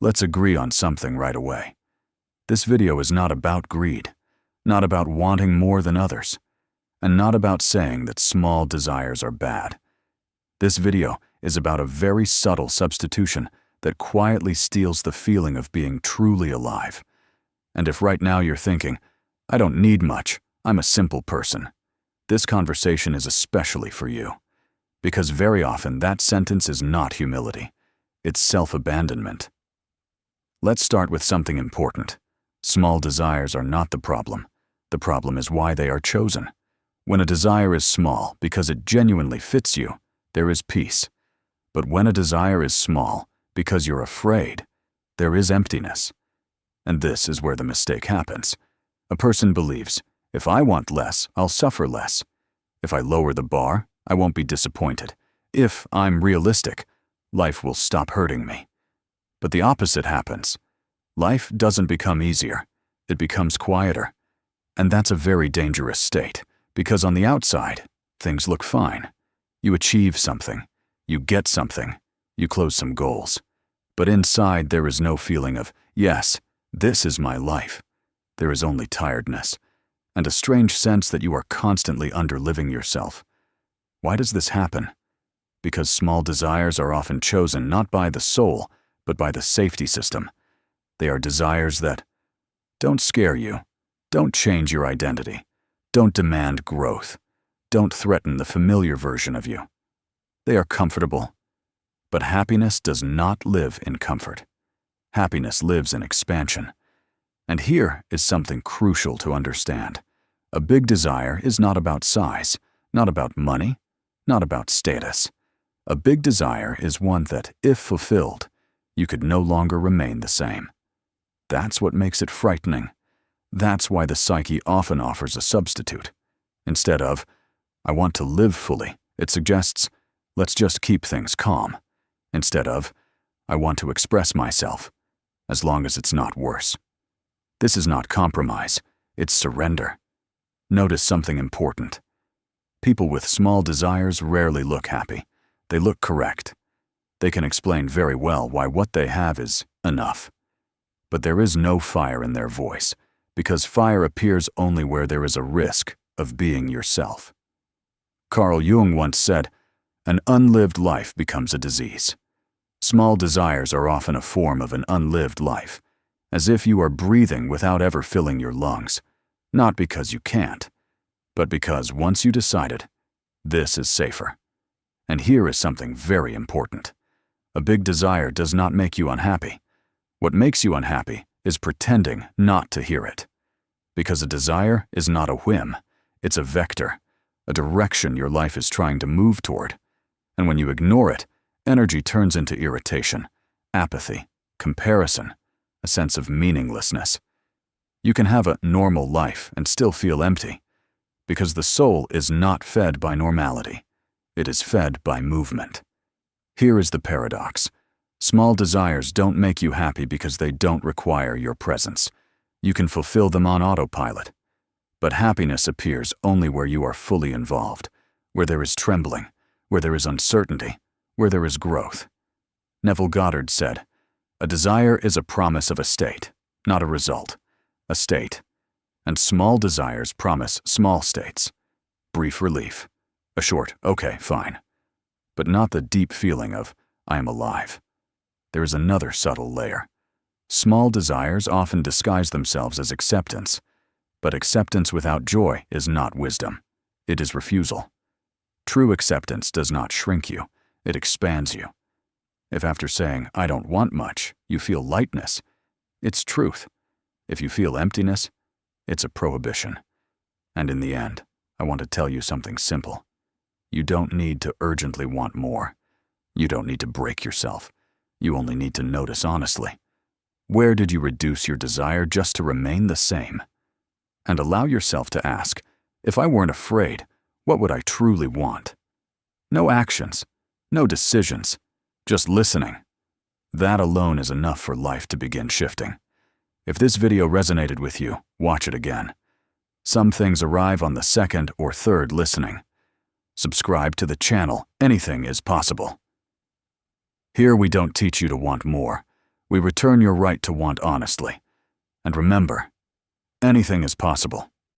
Let's agree on something right away. This video is not about greed, not about wanting more than others, and not about saying that small desires are bad. This video is about a very subtle substitution that quietly steals the feeling of being truly alive. And if right now you're thinking, I don't need much, I'm a simple person, this conversation is especially for you. Because very often that sentence is not humility, it's self-abandonment. Let's start with something important. Small desires are not the problem. The problem is why they are chosen. When a desire is small because it genuinely fits you, there is peace. But when a desire is small because you're afraid, there is emptiness. And this is where the mistake happens. A person believes, if I want less, I'll suffer less. If I lower the bar, I won't be disappointed. If I'm realistic, life will stop hurting me. But the opposite happens. Life doesn't become easier, it becomes quieter. And that's a very dangerous state, because on the outside, things look fine. You achieve something, you get something, you close some goals. But inside there is no feeling of, yes, this is my life. There is only tiredness, and a strange sense that you are constantly underliving yourself. Why does this happen? Because small desires are often chosen not by the soul, but by the safety system. They are desires that don't scare you, don't change your identity, don't demand growth, don't threaten the familiar version of you. They are comfortable. But happiness does not live in comfort. Happiness lives in expansion. And here is something crucial to understand. A big desire is not about size, not about money, not about status. A big desire is one that, if fulfilled, you could no longer remain the same. That's what makes it frightening. That's why the psyche often offers a substitute. Instead of, I want to live fully, it suggests, let's just keep things calm. Instead of, I want to express myself, as long as it's not worse. This is not compromise, it's surrender. Notice something important. People with small desires rarely look happy. They look correct. They can explain very well why what they have is enough. But there is no fire in their voice, because fire appears only where there is a risk of being yourself. Carl Jung once said, an unlived life becomes a disease. Small desires are often a form of an unlived life, as if you are breathing without ever filling your lungs, not because you can't, but because once you decided, this is safer. And here is something very important. A big desire does not make you unhappy. What makes you unhappy is pretending not to hear it. Because a desire is not a whim, it's a vector, a direction your life is trying to move toward. And when you ignore it, energy turns into irritation, apathy, comparison, a sense of meaninglessness. You can have a normal life and still feel empty, because the soul is not fed by normality. It is fed by movement. Here is the paradox. Small desires don't make you happy because they don't require your presence. You can fulfill them on autopilot. But happiness appears only where you are fully involved, where there is trembling, where there is uncertainty, where there is growth. Neville Goddard said, a desire is a promise of a state, not a result, a state. And small desires promise small states. Brief relief, a short, okay, fine. But not the deep feeling of, I am alive. There is another subtle layer. Small desires often disguise themselves as acceptance, but acceptance without joy is not wisdom. It is refusal. True acceptance does not shrink you, it expands you. If after saying, I don't want much, you feel lightness, it's truth. If you feel emptiness, it's a prohibition. And in the end, I want to tell you something simple. You don't need to urgently want more. You don't need to break yourself. You only need to notice honestly. Where did you reduce your desire just to remain the same? And allow yourself to ask, if I weren't afraid, what would I truly want? No actions, no decisions, just listening. That alone is enough for life to begin shifting. If this video resonated with you, watch it again. Some things arrive on the second or third listening. Subscribe to the channel, anything is possible. Here we don't teach you to want more. We return your right to want honestly. And remember, anything is possible.